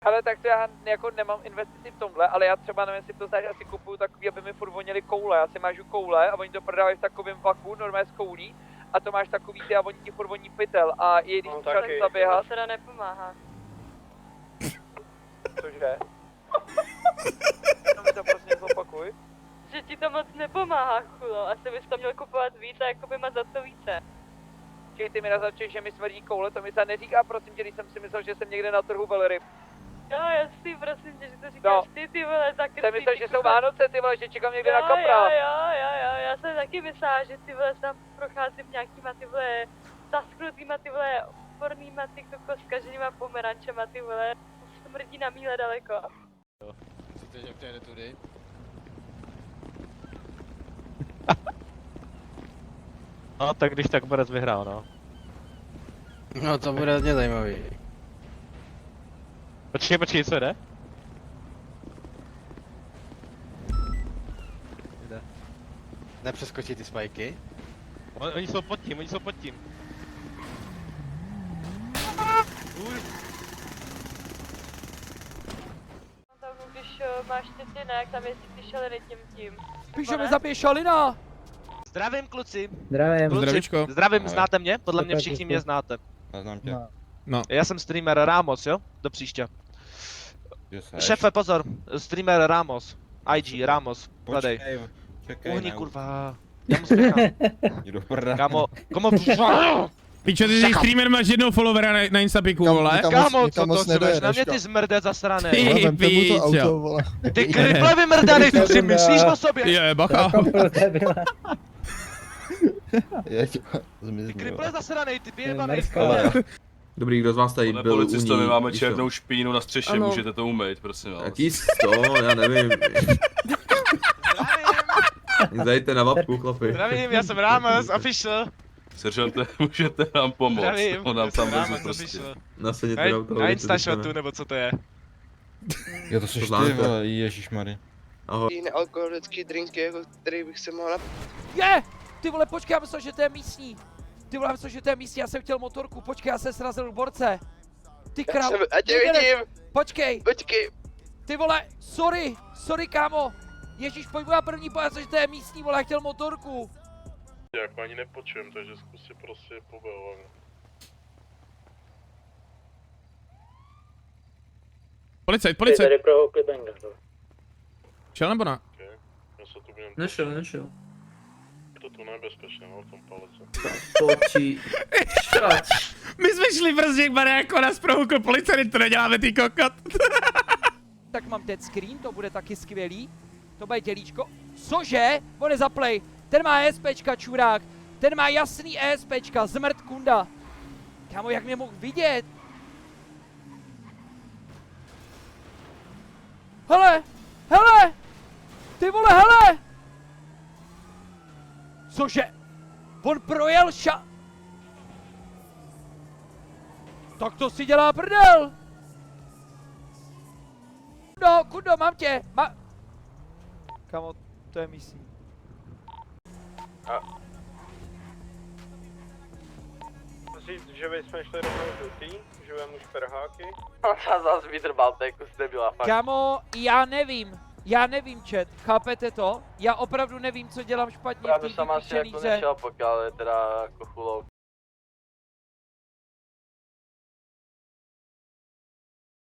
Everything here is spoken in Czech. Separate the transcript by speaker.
Speaker 1: Ale tak to já jako nemám investici v tomhle, ale já třeba nevím, jestli to znáš, asi kupuju takový, aby mi furt vonily koule. Já si mážu koule a oni to prodávají v takovém vaku, normálně z koulí. A to máš takový ty a oni ti furt voní pytel. A i když třeba zaběhat...
Speaker 2: To teda nepomáhá.
Speaker 1: Cože? No mi to prostě zopakuj.
Speaker 2: Že ti to moc nepomáhá, chulo. Asi bys to měl kupovat víc a jakoby má za to více.
Speaker 1: Čili ty mi naznačuješ, že mi smrdí koule, to mi se neříká, prosím tě, když jsem si myslel, že jsem někde na trhu velryb.
Speaker 2: Jo, jasný, prosím tě, že to říkáš ty vole, tak
Speaker 1: Jsem myslel, že jsou Vánoce, ty vole, že čekám někde na kapra.
Speaker 2: Jo, já jsem taky myslela, že ty vole tam procházím nějakýma ty vole zaschnutýma ty vole opornýma ty kokos zkaženýma pomerančema ty vole. Smrdí na míle daleko.
Speaker 3: Jo, co teď jde tudy?
Speaker 4: No, tak když tak Borec vyhrál, no.
Speaker 3: No to bude hodně zajímavý.
Speaker 4: Počkej, co jde?
Speaker 3: Jde. Nepřeskočí ty spajky?
Speaker 4: Oni jsou pod tím.
Speaker 2: Tam, když máš tětinek, tam jezdí ty šaliny tím.
Speaker 1: Píše mi zabije šalina!
Speaker 4: Zdravím, kluci.
Speaker 5: Zdravím.
Speaker 4: Kluci.
Speaker 6: Zdravíčko.
Speaker 4: Zdravím, znáte mě? Podle mě všichni mě znáte.
Speaker 7: Znám tě.
Speaker 6: No.
Speaker 4: Já jsem streamer Ramos, jo? Do příště.
Speaker 7: Že seš?
Speaker 4: Šéfe, pozor. Streamer Ramos. IG, Ramos. Hledej.
Speaker 7: Čekej,
Speaker 4: Uhni,
Speaker 7: ne,
Speaker 4: kurva. Já mu spěchám.
Speaker 7: jdu prda.
Speaker 4: Kámo, komu...
Speaker 6: Pičo, ty jsi streamer, máš jednoho followera na Instapiku, vole.
Speaker 4: Kámo, co to chceš? Na mě ty zmrde zasrané.
Speaker 6: Ty píčo.
Speaker 4: Ty kriple vymrdaný, co si myslíš o sobě?
Speaker 6: Je, bacha.
Speaker 4: Ty kriple zasranej, ty vyjebanej.
Speaker 8: Dobrý, kdo z vás tady
Speaker 9: Pane
Speaker 8: byl
Speaker 9: policisto,
Speaker 8: u ní?
Speaker 9: my máme
Speaker 8: Víš
Speaker 9: černou
Speaker 8: to?
Speaker 9: špínu na střeše,
Speaker 5: Ano.
Speaker 9: můžete to umýt, prosím vás.
Speaker 8: Jaký to, já nevím. Zajďte na vapku, chlapi.
Speaker 4: Zdravím, já jsem Ramos, official.
Speaker 9: Seržante, můžete nám pomoct,
Speaker 4: Zdravím,
Speaker 9: on nám
Speaker 4: já jsem
Speaker 9: tam veze
Speaker 4: Ramos,
Speaker 9: prostě.
Speaker 4: official.
Speaker 8: Nasadněte do toho.
Speaker 4: Na Instashotu, nebo co to je?
Speaker 7: Jo, to jsi
Speaker 8: To
Speaker 7: ty,
Speaker 8: znáte.
Speaker 7: vole, ježišmarja.
Speaker 8: Ahoj.
Speaker 10: Nealkoholický drinky, jako který bych se mohl
Speaker 1: Je! Ty vole, počkej, já myslel, že to je místní. Ty vole, já myslel, že to je místní, já jsem chtěl motorku, počkej, já jsem srazil borce. Ty král.
Speaker 10: A tě vidím!
Speaker 1: Počkej,
Speaker 10: Počkej!
Speaker 1: ty vole, sorry kámo. Ježíš, pojď na první pojď, že to je místní, vole, já chtěl motorku.
Speaker 9: Jako ani nepočujem, takže zkus si prostě pobavovat.
Speaker 6: Policajt.
Speaker 5: Tady pro Klibenga.
Speaker 6: Šel nebo ne?
Speaker 9: Já se tu budem...
Speaker 5: Nešel.
Speaker 9: Je to tu nebezpečné, no, v tom palece.
Speaker 5: Točí. Šrať.
Speaker 6: My jsme šli prostě jak jako nás prohukl policajt, to neděláme ty kokot.
Speaker 1: Tak mám dead screen, to bude taky skvělý. To bude dělíčko. Cože? On je zaplej. Ten má ESPčka, čurák. Ten má jasný ESPčka, zmrt kunda. Kámo, jak mě mohl vidět? Hele! Ty vole, hele! Cože? On projel Tak to si dělá prdel! Kundo, mám tě! Kamo, to je místní.
Speaker 4: Říct, že bychom šli rovnou do tý, že vemu šperháky.
Speaker 3: A zás vydrbal, to je kus debila, fakt.
Speaker 1: Kámo, já nevím, chat, chápete to? Já opravdu nevím, co dělám špatně v té
Speaker 3: Právě jsem asi
Speaker 1: vypíčený
Speaker 3: jako
Speaker 1: hře.
Speaker 3: nešel, pokud je teda jako chulou.